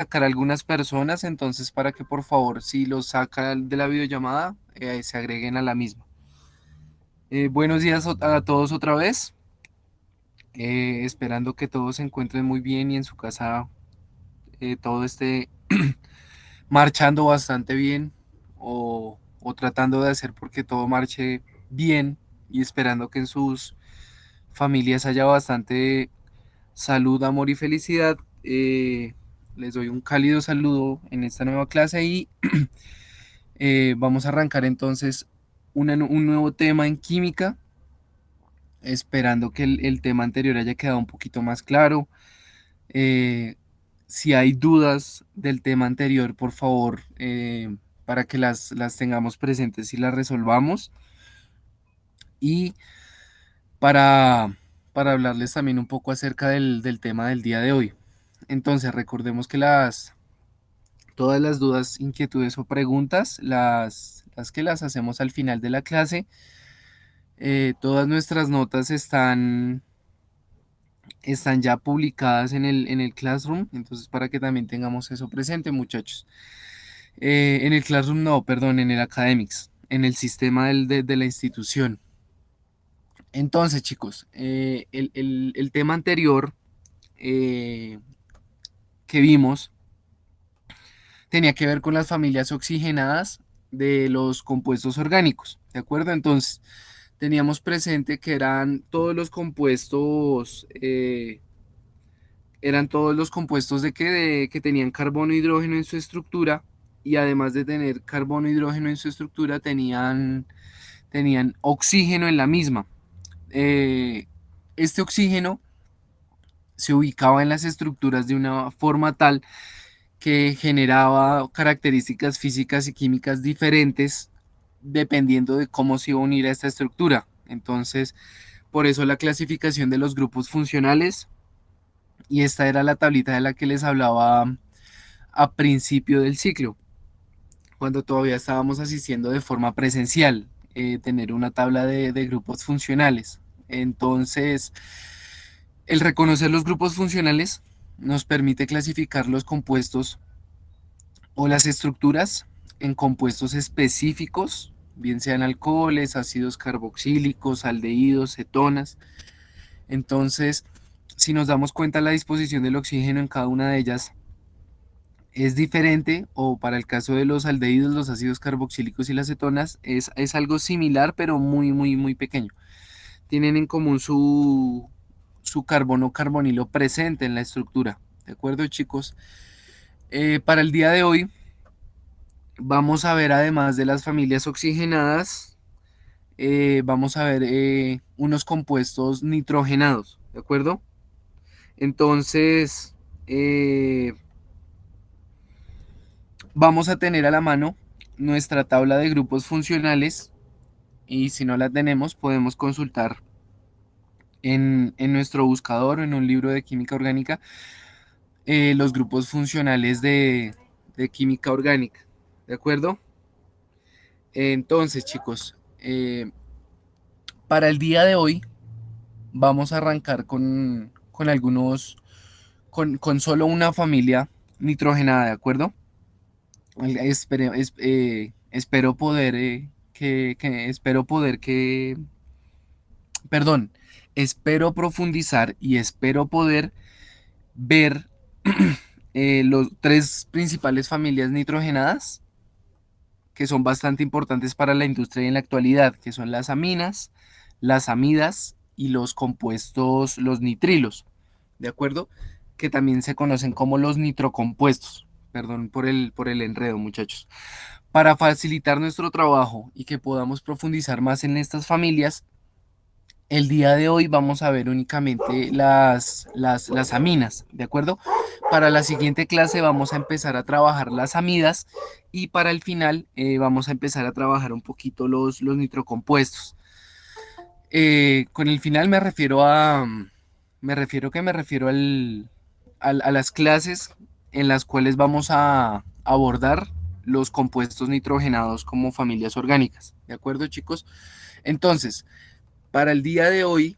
sacar a algunas personas, entonces para que por favor, si los saca de la videollamada, se agreguen a la misma. Buenos días a todos otra vez, esperando que todos se encuentren muy bien y en su casa todo esté marchando bastante bien o tratando de hacer porque todo marche bien y esperando que en sus familias haya bastante salud, amor y felicidad. Les doy un cálido saludo en esta nueva clase y vamos a arrancar entonces un nuevo tema en química, esperando que el tema anterior haya quedado un poquito más claro. Eh, si hay dudas del tema anterior, por favor, para que las tengamos presentes y las resolvamos. Y para, para hablarles también un poco acerca del tema del día de hoy. Entonces, recordemos que todas las dudas, inquietudes o preguntas, las que las hacemos al final de la clase, todas nuestras notas están ya publicadas en el Classroom, entonces para que también tengamos eso presente, muchachos. En el Classroom no, perdón, en el Academics, en el sistema de la institución. Entonces, chicos, el tema anterior eh, que vimos tenía que ver con las familias oxigenadas de los compuestos orgánicos, ¿de acuerdo? Entonces, teníamos presente que eran todos los compuestos que tenían carbono e hidrógeno en su estructura y además de tener carbono e hidrógeno en su estructura, tenían oxígeno en la misma. Este oxígeno se ubicaba en las estructuras de una forma tal que generaba características físicas y químicas diferentes dependiendo de cómo se iba a unir a esta estructura. Entonces, por eso la clasificación de los grupos funcionales, y esta era la tablita de la que les hablaba a principio del ciclo, cuando todavía estábamos asistiendo de forma presencial, tener una tabla de grupos funcionales. Entonces, el reconocer los grupos funcionales nos permite clasificar los compuestos o las estructuras en compuestos específicos, bien sean alcoholes, ácidos carboxílicos, aldehídos, cetonas. Entonces, si nos damos cuenta, la disposición del oxígeno en cada una de ellas es diferente, o para el caso de los aldehídos, los ácidos carboxílicos y las cetonas, es algo similar, pero muy, muy, muy pequeño. Tienen en común su carbono carbonilo presente en la estructura. ¿De acuerdo, chicos? Para el día de hoy, vamos a ver, además de las familias oxigenadas, vamos a ver unos compuestos nitrogenados, ¿de acuerdo? Entonces, vamos a tener a la mano nuestra tabla de grupos funcionales y si no la tenemos, podemos consultar en nuestro buscador o en un libro de química orgánica los grupos funcionales de química orgánica, ¿de acuerdo? Entonces, chicos, para el día de hoy vamos a arrancar con solo una familia nitrogenada, ¿de acuerdo? Espero poder perdón, espero profundizar y espero poder ver los tres principales familias nitrogenadas que son bastante importantes para la industria en la actualidad, que son las aminas, las amidas y los compuestos, los nitrilos, ¿de acuerdo? Que también se conocen como los nitrocompuestos. Perdón por el enredo, muchachos. Para facilitar nuestro trabajo y que podamos profundizar más en estas familias, el día de hoy vamos a ver únicamente las aminas, ¿de acuerdo? Para la siguiente clase vamos a empezar a trabajar las amidas y para el final vamos a empezar a trabajar un poquito los nitrocompuestos. Con el final me refiero a las clases en las cuales vamos a abordar los compuestos nitrogenados como familias orgánicas, ¿de acuerdo, chicos? Entonces, para el día de hoy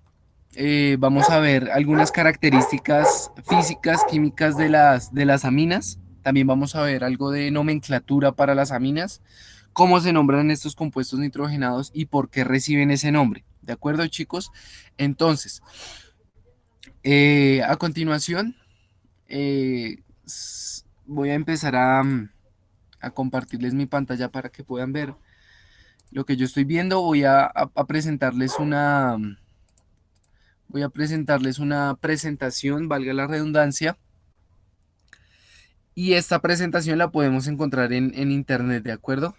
vamos a ver algunas características físicas, químicas de las aminas, También vamos a ver algo de nomenclatura para las aminas, cómo se nombran estos compuestos nitrogenados y por qué reciben ese nombre. ¿De acuerdo, chicos? Entonces, a continuación, voy a empezar a compartirles mi pantalla para que puedan ver lo que yo estoy viendo. Voy a presentarles una presentación, valga la redundancia, y esta presentación la podemos encontrar en internet, ¿de acuerdo?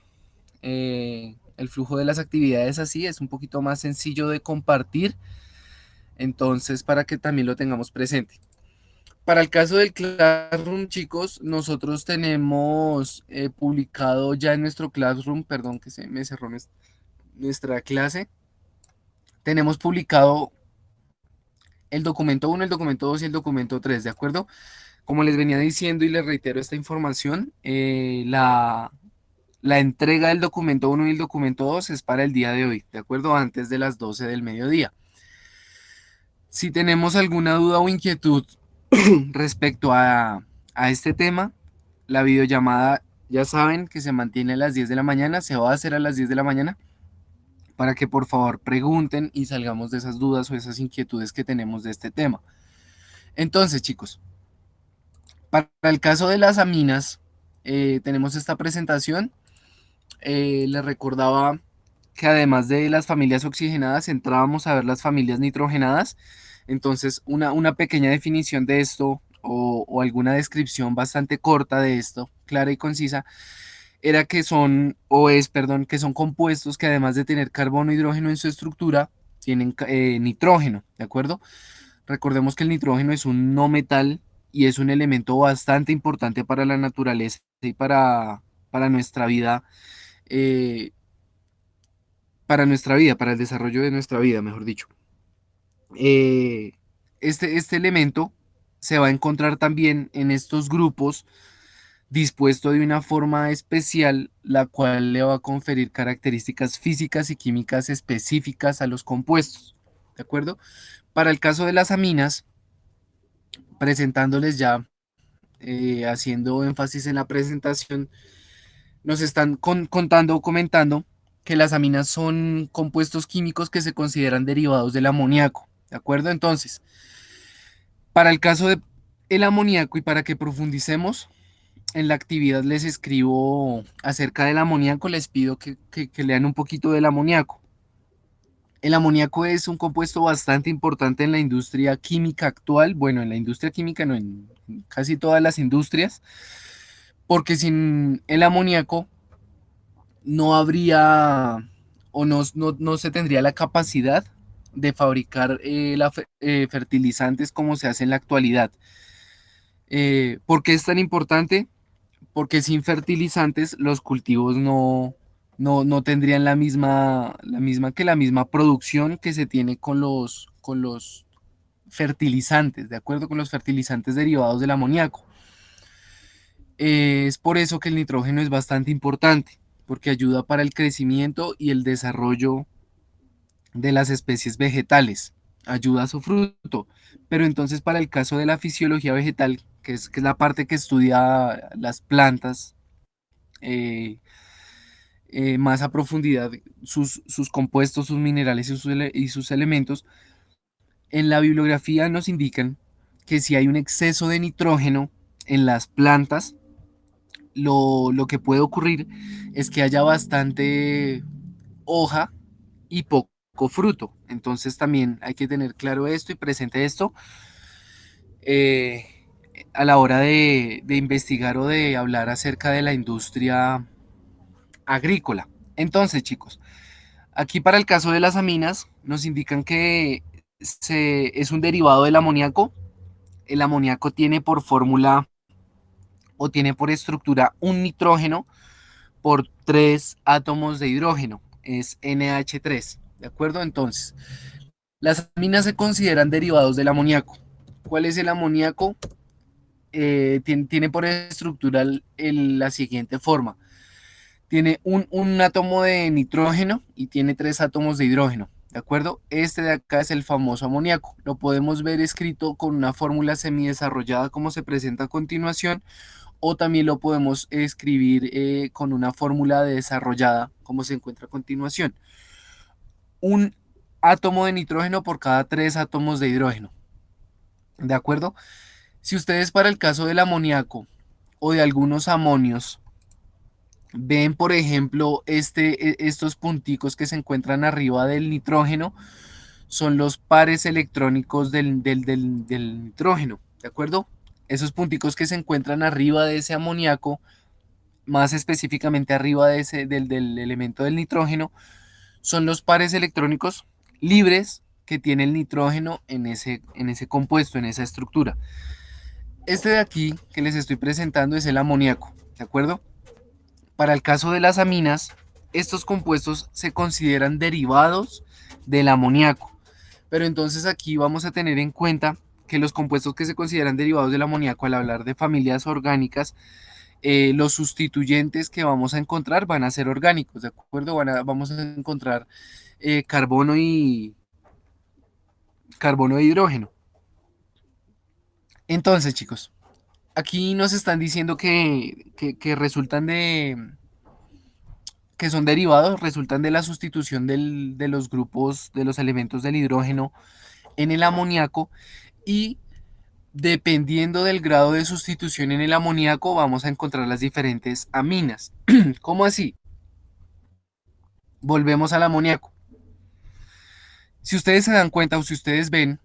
El flujo de las actividades así es un poquito más sencillo de compartir, entonces para que también lo tengamos presente. Para el caso del Classroom, chicos, nosotros tenemos publicado ya en nuestro Classroom, perdón que se me cerró nuestra clase, tenemos publicado el documento 1, el documento 2 y el documento 3, ¿de acuerdo? Como les venía diciendo y les reitero esta información, la entrega del documento 1 y el documento 2 es para el día de hoy, ¿de acuerdo? Antes de las 12 del mediodía. Si tenemos alguna duda o inquietud respecto a este tema, la videollamada ya saben que se mantiene a las 10 de la mañana, se va a hacer a las 10 de la mañana para que por favor pregunten y salgamos de esas dudas o esas inquietudes que tenemos de este tema. Entonces, chicos, para el caso de las aminas, tenemos esta presentación. Les recordaba que además de las familias oxigenadas, entrábamos a ver las familias nitrogenadas. Entonces, una pequeña definición de esto o alguna descripción bastante corta de esto, clara y concisa, era que son, o es, perdón, que son compuestos que además de tener carbono e hidrógeno en su estructura, tienen nitrógeno, ¿de acuerdo? Recordemos que el nitrógeno es un no metal y es un elemento bastante importante para la naturaleza y para nuestra vida, eh, para el desarrollo de nuestra vida, mejor dicho. Eh, este elemento se va a encontrar también en estos grupos dispuesto de una forma especial, la cual le va a conferir características físicas y químicas específicas a los compuestos. ¿De acuerdo? Para el caso de las aminas, presentándoles ya, haciendo énfasis en la presentación, nos están contando o comentando que las aminas son compuestos químicos que se consideran derivados del amoníaco. ¿De acuerdo? Entonces, para el caso del amoníaco y para que profundicemos, en la actividad les escribo acerca del amoníaco, les pido que lean un poquito del amoníaco. El amoníaco es un compuesto bastante importante en la industria química actual, bueno, en la industria química no, en casi todas las industrias, porque sin el amoníaco no habría o no se tendría la capacidad de fabricar fertilizantes como se hace en la actualidad. ¿Por qué es tan importante? Porque sin fertilizantes los cultivos no tendrían la misma producción que se tiene con los fertilizantes, ¿de acuerdo? Con los fertilizantes derivados del amoníaco. Es por eso que el nitrógeno es bastante importante, porque ayuda para el crecimiento y el desarrollo de las especies vegetales, ayuda a su fruto. Pero entonces para el caso de la fisiología vegetal, que es la parte que estudia las plantas, eh, más a profundidad sus compuestos, sus minerales y sus elementos, en la bibliografía nos indican que si hay un exceso de nitrógeno en las plantas, lo que puede ocurrir es que haya bastante hoja y poco fruto. Entonces también hay que tener claro esto y presente esto eh, a la hora de investigar o de hablar acerca de la industria agrícola. Entonces, chicos, aquí para el caso de las aminas nos indican que es un derivado del amoníaco. El amoníaco tiene por fórmula o tiene por estructura un nitrógeno por 3 átomos de hidrógeno, es NH3, ¿de acuerdo? Entonces, las aminas se consideran derivados del amoníaco. ¿Cuál es el amoníaco? Tiene por estructura la siguiente forma. Tiene un átomo de nitrógeno y tiene 3 átomos de hidrógeno, ¿de acuerdo? Este de acá es el famoso amoníaco. Lo podemos ver escrito con una fórmula semidesarrollada como se presenta a continuación, o también lo podemos escribir con una fórmula desarrollada, como se encuentra a continuación. Un átomo de nitrógeno por cada 3 átomos de hidrógeno. ¿De acuerdo? Si ustedes para el caso del amoníaco o de algunos amonios ven, por ejemplo, estos punticos que se encuentran arriba del nitrógeno, son los pares electrónicos del nitrógeno, ¿de acuerdo? Esos punticos que se encuentran arriba de ese amoníaco, más específicamente arriba del elemento del nitrógeno, son los pares electrónicos libres que tiene el nitrógeno en ese compuesto, en esa estructura. Este de aquí que les estoy presentando es el amoníaco, ¿de acuerdo? Para el caso de las aminas, estos compuestos se consideran derivados del amoníaco. Pero entonces aquí vamos a tener en cuenta que los compuestos que se consideran derivados del amoníaco, al hablar de familias orgánicas, los sustituyentes que vamos a encontrar van a ser orgánicos, ¿de acuerdo? Vamos a encontrar carbono e hidrógeno. Entonces, chicos, aquí nos están diciendo que resultan que son derivados, resultan de la sustitución de los grupos, de los elementos del hidrógeno en el amoníaco, y dependiendo del grado de sustitución en el amoníaco vamos a encontrar las diferentes aminas. ¿Cómo así? Volvemos al amoníaco. Si ustedes se dan cuenta o si ustedes ven,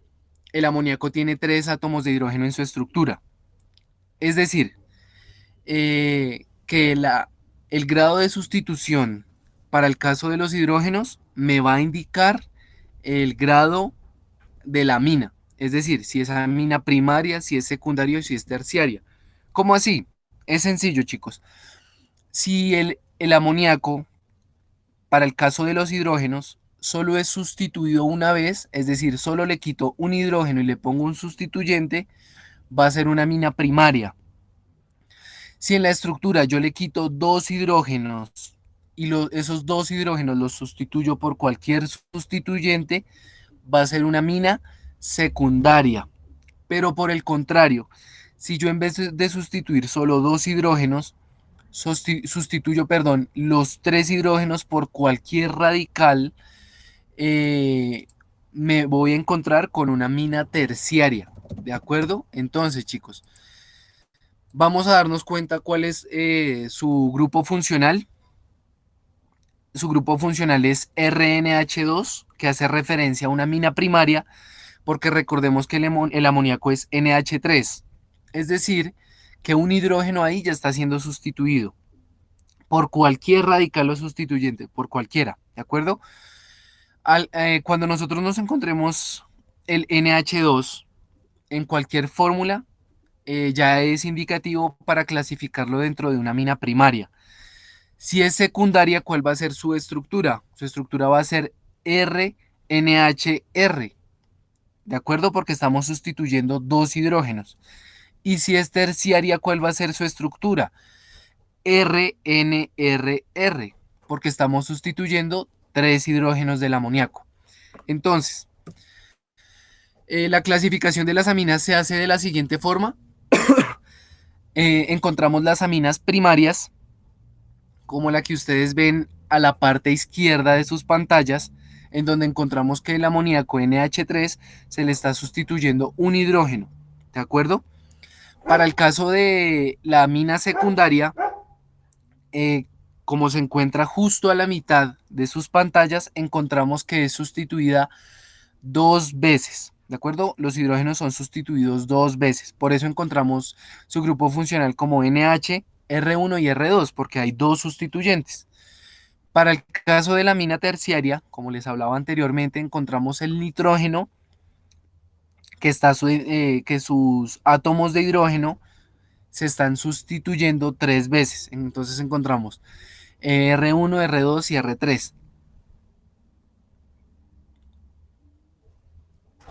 el amoníaco tiene 3 átomos de hidrógeno en su estructura. Es decir, que el grado de sustitución para el caso de los hidrógenos me va a indicar el grado de la amina. Es decir, si es amina primaria, si es secundaria o si es terciaria. ¿Cómo así? Es sencillo, chicos. Si el amoníaco, para el caso de los hidrógenos, solo es sustituido una vez, es decir, solo le quito un hidrógeno y le pongo un sustituyente, va a ser una amina primaria. Si en la estructura yo le quito 2 hidrógenos y esos 2 hidrógenos los sustituyo por cualquier sustituyente, va a ser una amina secundaria. Pero por el contrario, si yo en vez de sustituir solo 2 hidrógenos, sustituyo, perdón, los 3 hidrógenos por cualquier radical, eh, me voy a encontrar con una amina terciaria, ¿de acuerdo? Entonces, chicos, vamos a darnos cuenta cuál es su grupo funcional. Su grupo funcional es RNH2, que hace referencia a una amina primaria, porque recordemos que el amoníaco es NH3, es decir, que un hidrógeno ahí ya está siendo sustituido por cualquier radical o sustituyente, por cualquiera, ¿de acuerdo? Cuando nosotros nos encontremos el NH2 en cualquier fórmula, ya es indicativo para clasificarlo dentro de una amina primaria. Si es secundaria, ¿cuál va a ser su estructura? Su estructura va a ser RNHR, ¿de acuerdo? Porque estamos sustituyendo 2 hidrógenos. Y si es terciaria, ¿cuál va a ser su estructura? RNRR, porque estamos sustituyendo 3 hidrógenos del amoníaco. Entonces, la clasificación de las aminas se hace de la siguiente forma. Encontramos las aminas primarias, como la que ustedes ven a la parte izquierda de sus pantallas, en donde encontramos que el amoníaco NH3 se le está sustituyendo un hidrógeno, ¿de acuerdo? Para el caso de la amina secundaria, como se encuentra justo a la mitad de sus pantallas, encontramos que es sustituida 2 veces, ¿de acuerdo? Los hidrógenos son sustituidos 2 veces, por eso encontramos su grupo funcional como NH, R1 y R2, porque hay 2 sustituyentes. Para el caso de la amina terciaria, como les hablaba anteriormente, encontramos el nitrógeno, que sus átomos de hidrógeno se están sustituyendo 3 veces. Entonces encontramos R1, R2 y R3.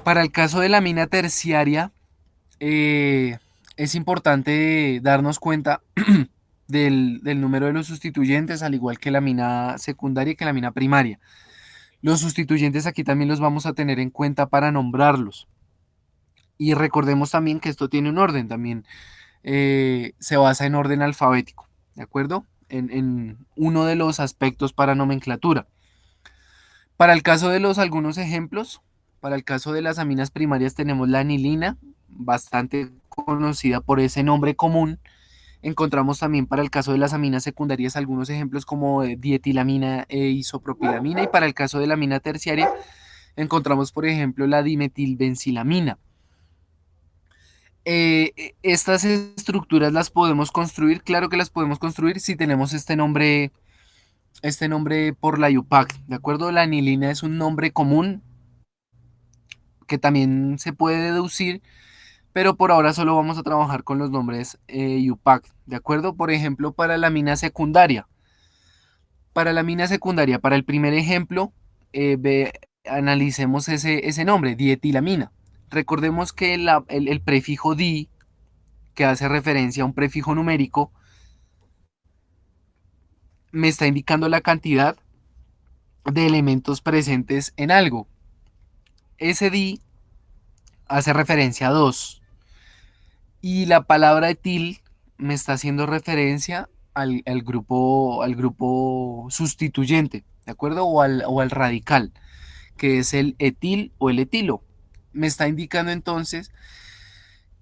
Para el caso de la amina terciaria, es importante darnos cuenta del número de los sustituyentes, al igual que la amina secundaria y que la amina primaria. Los sustituyentes aquí también los vamos a tener en cuenta para nombrarlos. Y recordemos también que esto tiene un orden también. se basa en orden alfabético, ¿de acuerdo? En uno de los aspectos para nomenclatura. Para el caso de los algunos ejemplos, para el caso de las aminas primarias tenemos la anilina, bastante conocida por ese nombre común. Encontramos también para el caso de las aminas secundarias algunos ejemplos como dietilamina e isopropilamina, y para el caso de la amina terciaria encontramos, por ejemplo, la dimetilbenzilamina. Estas estructuras las podemos construir, claro que las podemos construir si tenemos este nombre por la IUPAC, ¿de acuerdo? La anilina es un nombre común que también se puede deducir, pero por ahora solo vamos a trabajar con los nombres IUPAC, ¿de acuerdo? Por ejemplo, para la mina secundaria. Para la mina secundaria, para el primer ejemplo, analicemos ese nombre, dietilamina. Recordemos que el prefijo di, que hace referencia a un prefijo numérico, me está indicando la cantidad de elementos presentes en algo. Ese di hace referencia a 2. Y la palabra etil me está haciendo referencia al grupo sustituyente, ¿de acuerdo? O al radical, que es el etil o el etilo. Me está indicando entonces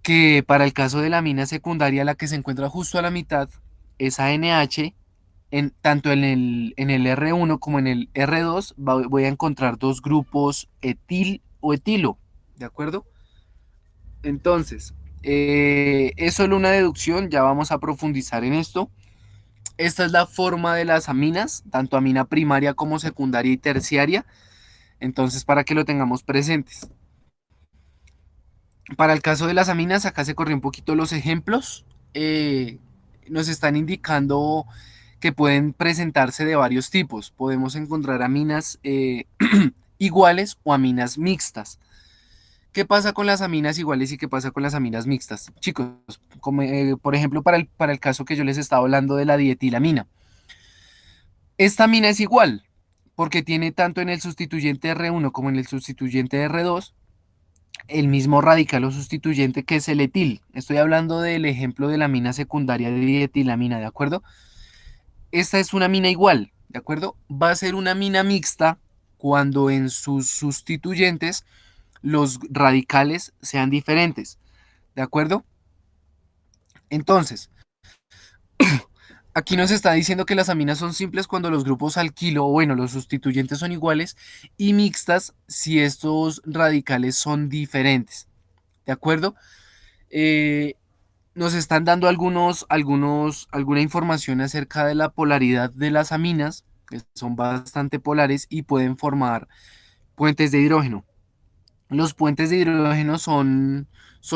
que para el caso de la mina secundaria, la que se encuentra justo a la mitad, es ANH, tanto en el R1 como en el R2 voy a encontrar dos grupos etil o etilo, ¿de acuerdo? Entonces, es solo una deducción, ya vamos a profundizar en esto. Esta es la forma de las aminas, tanto amina primaria como secundaria y terciaria, entonces para que lo tengamos presentes. Para el caso de las aminas, acá se corrió un poquito los ejemplos. eh, Nos están indicando que pueden presentarse de varios tipos. Podemos encontrar aminas iguales o aminas mixtas. ¿Qué pasa con las aminas iguales y qué pasa con las aminas mixtas? Chicos, como, por ejemplo, para el caso que yo les estaba hablando de la dietilamina. Esta amina es igual porque tiene tanto en el sustituyente R1 como en el sustituyente R2 el mismo radical o sustituyente que es el etil. Estoy hablando del ejemplo de la amina secundaria de dietilamina, ¿de acuerdo? Esta es una amina igual, ¿de acuerdo? Va a ser una amina mixta cuando en sus sustituyentes los radicales sean diferentes, ¿de acuerdo? Entonces, aquí nos está diciendo que las aminas son simples cuando los grupos alquilo, o bueno, los sustituyentes son iguales, y mixtas si estos radicales son diferentes, ¿de acuerdo? Eh, Nos están dando alguna información acerca de la polaridad de las aminas, que son bastante polares y pueden formar puentes de hidrógeno. Los puentes de hidrógeno son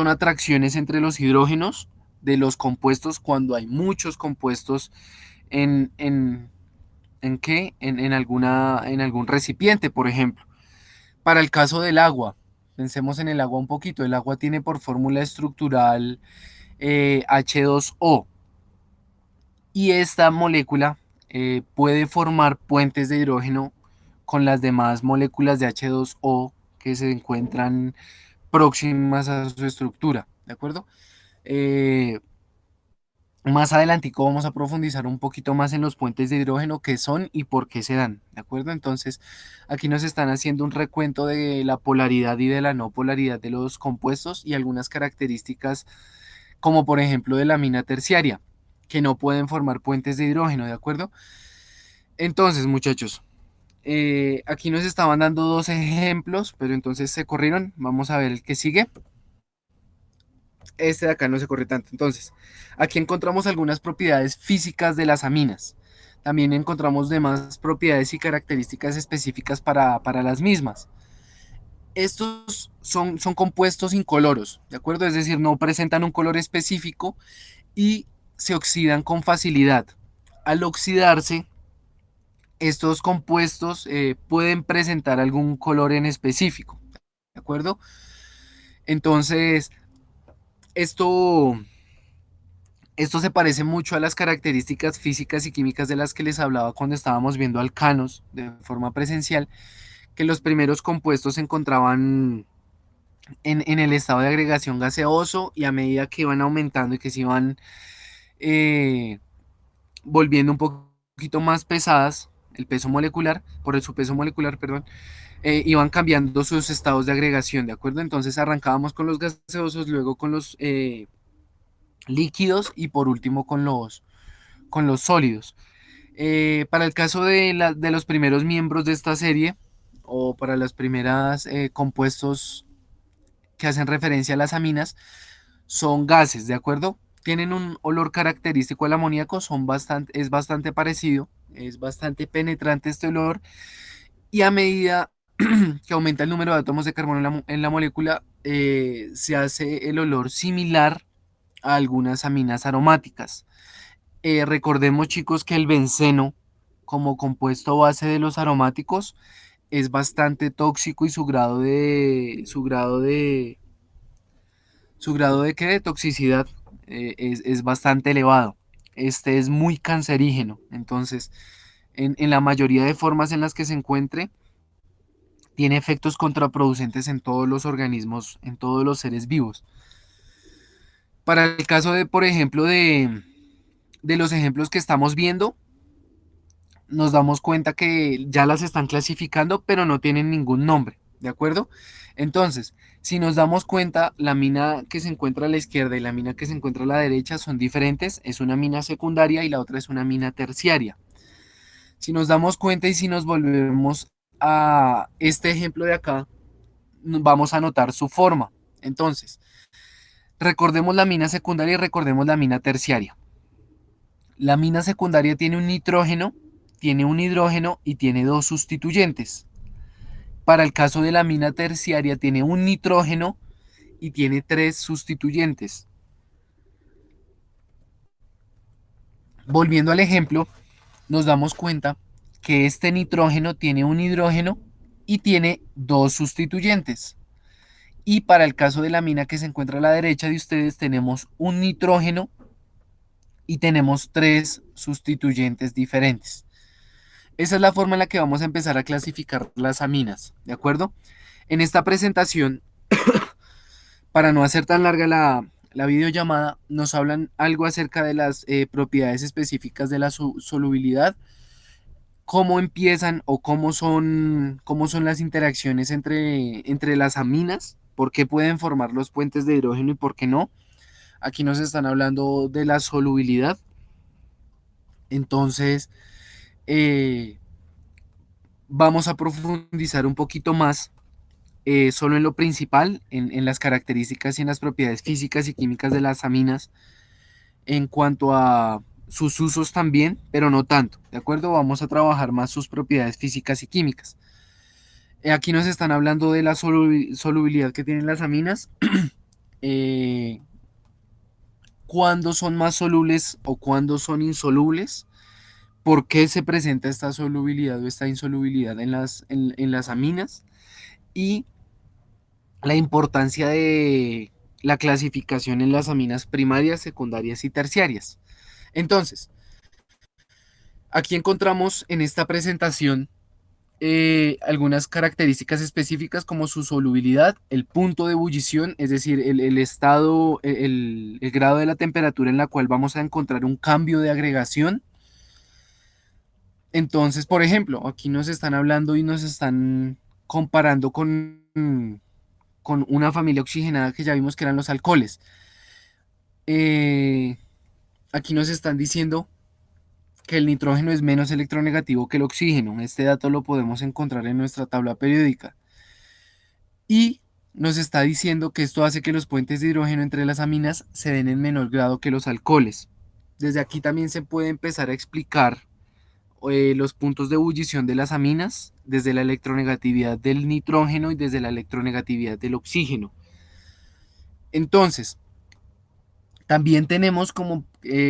atracciones entre los hidrógenos de los compuestos cuando hay muchos compuestos en, en, ¿en qué? En algún recipiente, por ejemplo. Para el caso del agua, pensemos en el agua un poquito. El agua tiene por fórmula estructural H2O, y esta molécula puede formar puentes de hidrógeno con las demás moléculas de H2O que se encuentran próximas a su estructura, ¿de acuerdo? Eh, Más adelantico vamos a profundizar un poquito más en los puentes de hidrógeno, qué son y por qué se dan, ¿de acuerdo? Entonces, aquí nos están haciendo un recuento de la polaridad y de la no polaridad de los compuestos y algunas características, como por ejemplo de la amina terciaria, que no pueden formar puentes de hidrógeno, ¿de acuerdo? Entonces, muchachos, aquí nos estaban dando dos ejemplos, pero entonces se corrieron. Vamos a ver el que sigue. Este de acá no se corre tanto. Entonces, aquí encontramos algunas propiedades físicas de las aminas. También encontramos demás propiedades y características específicas para las mismas. Estos son compuestos incoloros, ¿de acuerdo? Es decir, no presentan un color específico y se oxidan con facilidad. Al oxidarse, estos compuestos pueden presentar algún color en específico, ¿de acuerdo? Entonces, esto Esto se parece mucho a las características físicas y químicas de las que les hablaba cuando estábamos viendo alcanos de forma presencial, que los primeros compuestos se encontraban en el estado de agregación gaseoso, y a medida que iban aumentando y que se iban eh, volviendo un poquito más pesadas, el peso molecular, por su peso molecular, perdón, iban cambiando sus estados de agregación, ¿de acuerdo? Entonces arrancábamos con los gaseosos, luego con los líquidos y por último con los sólidos. Para el caso de los primeros miembros de esta serie, o para los primeros compuestos que hacen referencia a las aminas, son gases, ¿de acuerdo? Tienen un olor característico al amoníaco, es bastante parecido, es bastante penetrante este olor, y a medida que aumenta el número de átomos de carbono en la molécula, se hace el olor similar a algunas aminas aromáticas. Recordemos, chicos, que el benceno, como compuesto base de los aromáticos, es bastante tóxico, y su grado de, ¿qué? De toxicidad es bastante elevado. Este es muy cancerígeno. Entonces, en la mayoría de formas en las que se encuentre, tiene efectos contraproducentes en todos los organismos, en todos los seres vivos. Para el caso de, por ejemplo, de los ejemplos que estamos viendo, nos damos cuenta que ya las están clasificando, pero no tienen ningún nombre, ¿de acuerdo? Entonces, si nos damos cuenta, la mina que se encuentra a la izquierda y la mina que se encuentra a la derecha son diferentes. Es una mina secundaria y la otra es una mina terciaria. Si nos damos cuenta y si nos volvemos a este ejemplo de acá, vamos a notar su forma. Entonces, recordemos la mina secundaria y recordemos la mina terciaria. La mina secundaria tiene un nitrógeno, tiene un hidrógeno y tiene dos sustituyentes. Para el caso de la mina terciaria tiene un nitrógeno y tiene tres sustituyentes. Volviendo al ejemplo, nos damos cuenta que este nitrógeno tiene un hidrógeno y tiene dos sustituyentes. Y para el caso de la mina que se encuentra a la derecha de ustedes, tenemos un nitrógeno y tenemos tres sustituyentes diferentes. Esa es la forma en la que vamos a empezar a clasificar las aminas, ¿de acuerdo? En esta presentación, para no hacer tan larga la videollamada, nos hablan algo acerca de las propiedades específicas de la solubilidad, cómo empiezan o cómo son las interacciones entre las aminas, por qué pueden formar los puentes de hidrógeno y por qué no. Aquí nos están hablando de la solubilidad. Entonces, eh, vamos a profundizar un poquito más solo en lo principal, en las características y en las propiedades físicas y químicas de las aminas, en cuanto a sus usos también, pero no tanto, ¿de acuerdo? Vamos a trabajar más sus propiedades físicas y químicas. Aquí nos están hablando de la solubilidad que tienen las aminas, eh, cuándo son más solubles o cuándo son insolubles, por qué se presenta esta solubilidad o esta insolubilidad en las aminas, y la importancia de la clasificación en las aminas primarias, secundarias y terciarias. Entonces, aquí encontramos en esta presentación algunas características específicas como su solubilidad, el punto de ebullición, es decir, el estado, el grado de la temperatura en la cual vamos a encontrar un cambio de agregación. Entonces, por ejemplo, aquí nos están hablando y nos están comparando con una familia oxigenada que ya vimos que eran los alcoholes. Eh, Aquí nos están diciendo que el nitrógeno es menos electronegativo que el oxígeno. Este dato lo podemos encontrar en nuestra tabla periódica. Y nos está diciendo que esto hace que los puentes de hidrógeno entre las aminas se den en menor grado que los alcoholes. Desde aquí también se puede empezar a explicar los puntos de ebullición de las aminas, desde la electronegatividad del nitrógeno y desde la electronegatividad del oxígeno. Entonces, también tenemos como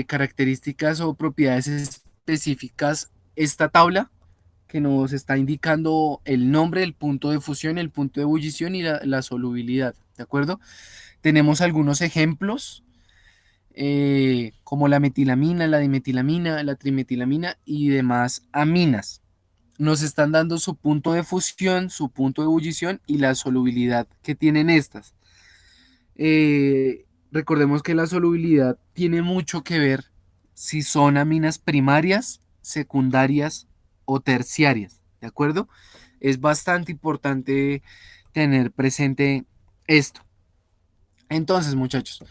características o propiedades específicas esta tabla que nos está indicando el nombre, el punto de fusión, el punto de ebullición y la solubilidad, ¿de acuerdo? Tenemos algunos ejemplos como la metilamina, la dimetilamina, la trimetilamina y demás aminas. nos están dando su punto de fusión, su punto de ebullición y la solubilidad que tienen estas. Recordemos que la solubilidad tiene mucho que ver si son aminas primarias, secundarias o terciarias, ¿de acuerdo? Es bastante importante tener presente esto. Entonces, muchachos,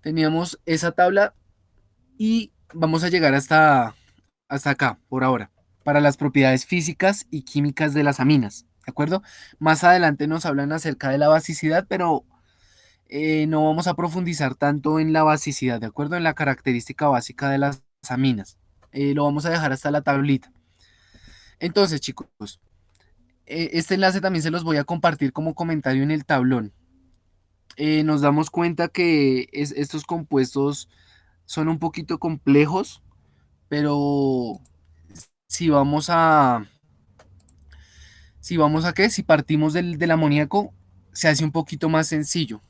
teníamos esa tabla y vamos a llegar hasta acá, por ahora, para las propiedades físicas y químicas de las aminas, ¿de acuerdo? Más adelante nos hablan acerca de la basicidad, pero no vamos a profundizar tanto en la basicidad, ¿de acuerdo? En la característica básica de las aminas. Lo vamos a dejar hasta la tablita. Entonces, chicos, este enlace también se los voy a compartir como comentario en el tablón. Nos damos cuenta que estos compuestos son un poquito complejos, pero si vamos a, si vamos a qué, si partimos del amoníaco, se hace un poquito más sencillo.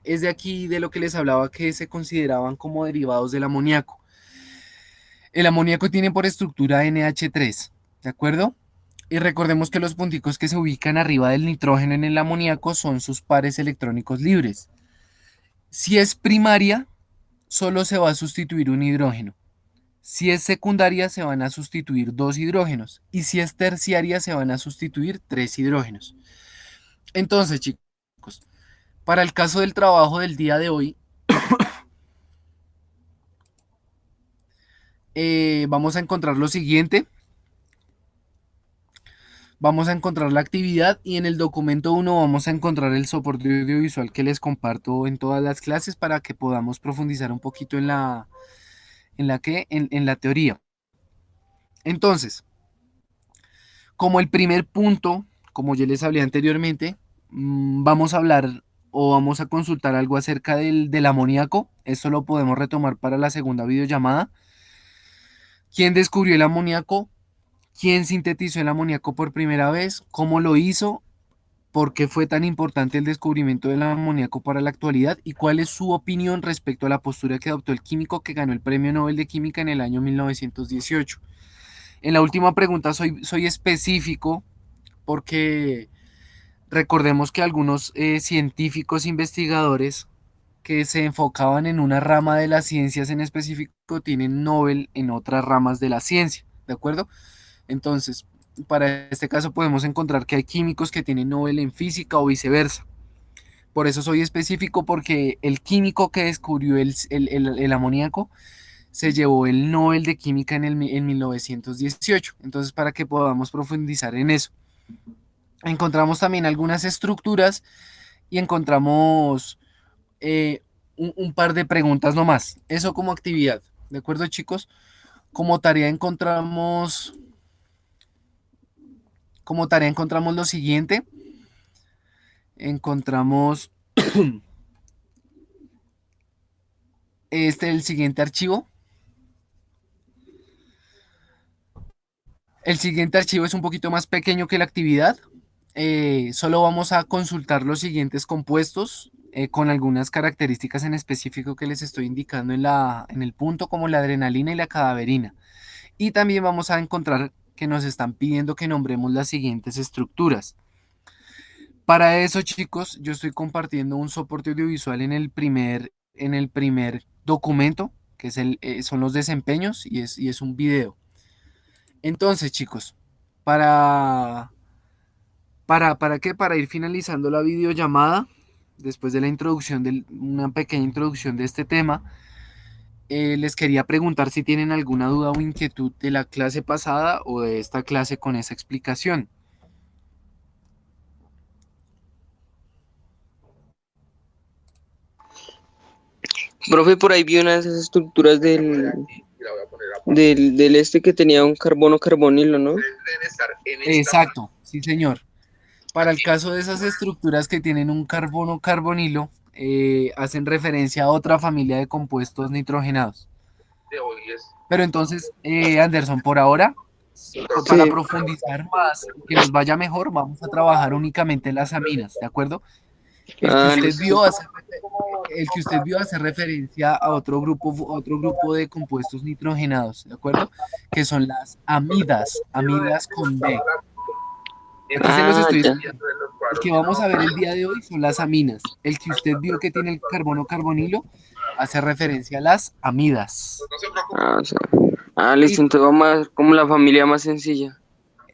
Es de aquí de lo que les hablaba que se consideraban como derivados del amoníaco. El amoníaco tiene por estructura NH3, ¿de acuerdo? Y recordemos que los punticos que se ubican arriba del nitrógeno en el amoníaco son sus pares electrónicos libres. Si es primaria, solo se va a sustituir un hidrógeno. Si es secundaria, se van a sustituir dos hidrógenos. Y si es terciaria, se van a sustituir tres hidrógenos. Entonces, chicos, para el caso del trabajo del día de hoy, vamos a encontrar lo siguiente. Vamos a encontrar la actividad y en el documento 1 vamos a encontrar el soporte audiovisual que les comparto en todas las clases para que podamos profundizar un poquito en la teoría. Entonces, como el primer punto, como ya les hablé anteriormente, vamos a hablar o vamos a consultar algo acerca del amoníaco. Esto lo podemos retomar para la segunda videollamada. ¿Quién descubrió el amoníaco? ¿Quién sintetizó el amoníaco por primera vez? ¿Cómo lo hizo? ¿Por qué fue tan importante el descubrimiento del amoníaco para la actualidad? ¿Y cuál es su opinión respecto a la postura que adoptó el químico que ganó el Premio Nobel de Química en el año 1918? En la última pregunta soy específico porque recordemos que algunos científicos investigadores que se enfocaban en una rama de las ciencias en específico tienen Nobel en otras ramas de la ciencia, ¿de acuerdo? Entonces, para este caso podemos encontrar que hay químicos que tienen Nobel en física o viceversa. Por eso soy específico porque el químico que descubrió el amoníaco se llevó el Nobel de Química en 1918. Entonces, para que podamos profundizar en eso. Encontramos también algunas estructuras y encontramos un par de preguntas nomás. Eso como actividad. ¿De acuerdo, chicos? Como tarea encontramos, como tarea encontramos lo siguiente. Encontramos el siguiente archivo. El siguiente archivo es un poquito más pequeño que la actividad. Solo vamos a consultar los siguientes compuestos con algunas características en específico que les estoy indicando en el punto, como la adrenalina y la cadaverina. Y también vamos a encontrar que nos están pidiendo que nombremos las siguientes estructuras. Para eso, chicos, yo estoy compartiendo un soporte audiovisual en el primer documento, que es son los desempeños y es un video. Entonces, chicos, para, ¿para qué? Para ir finalizando la videollamada, después de la introducción, una pequeña introducción de este tema, les quería preguntar si tienen alguna duda o inquietud de la clase pasada o de esta clase con esa explicación. Profe, por ahí vi una de esas estructuras del este que tenía un carbono carbonilo, ¿no? Exacto, sí, señor. Para el caso de esas estructuras que tienen un carbono carbonilo, hacen referencia a otra familia de compuestos nitrogenados. Pero entonces, Anderson, por ahora, para Sí, profundizar más, que nos vaya mejor, vamos a trabajar únicamente en las aminas, ¿de acuerdo? El que usted Listo. vio hace referencia a otro grupo de compuestos nitrogenados, ¿de acuerdo? Que son las amidas, amidas con D. Aquí se los estoy Ya. explicando. El que vamos a ver el día de hoy son las aminas. El que usted vio que tiene el carbono carbonilo hace referencia a las amidas. O sea, listo, Listo. entonces vamos a ver como la familia más sencilla.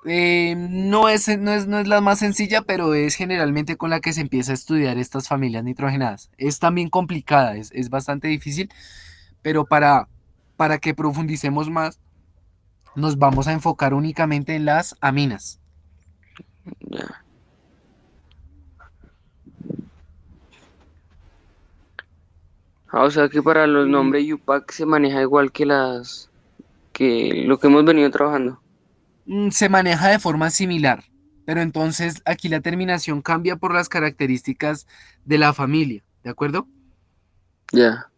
No es la más sencilla, pero es generalmente con la que se empieza a estudiar estas familias nitrogenadas. Es también complicada, es bastante difícil, pero para que profundicemos más, nos vamos a enfocar únicamente en las aminas. Ya. O sea que para los Eh, nombres UPAC se maneja igual que que lo que hemos venido trabajando. Se maneja de forma similar, pero entonces aquí la terminación cambia por las características de la familia, ¿de acuerdo? Ya.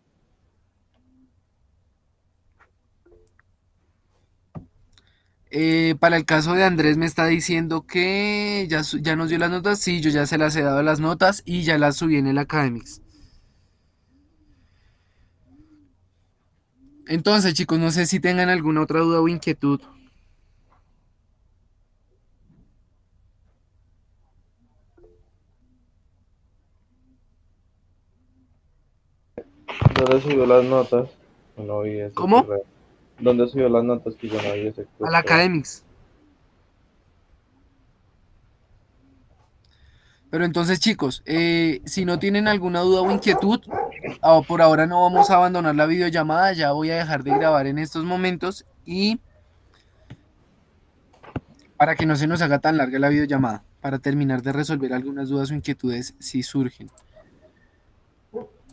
Para el caso de Andrés me está diciendo que ya nos dio las notas, sí, yo ya se las he dado las notas y ya las subí en el Academics. Entonces, chicos, no sé si tengan alguna otra duda o inquietud. ¿Dónde subió las notas? No vi ese ¿Cómo? correo. ¿Dónde subió las notas? Que yo no vi ese Al correo. Academics. Pero entonces, chicos, si no tienen alguna duda o inquietud, por ahora no vamos a abandonar la videollamada, ya voy a dejar de grabar en estos momentos y para que no se nos haga tan larga la videollamada, para terminar de resolver algunas dudas o inquietudes si surgen.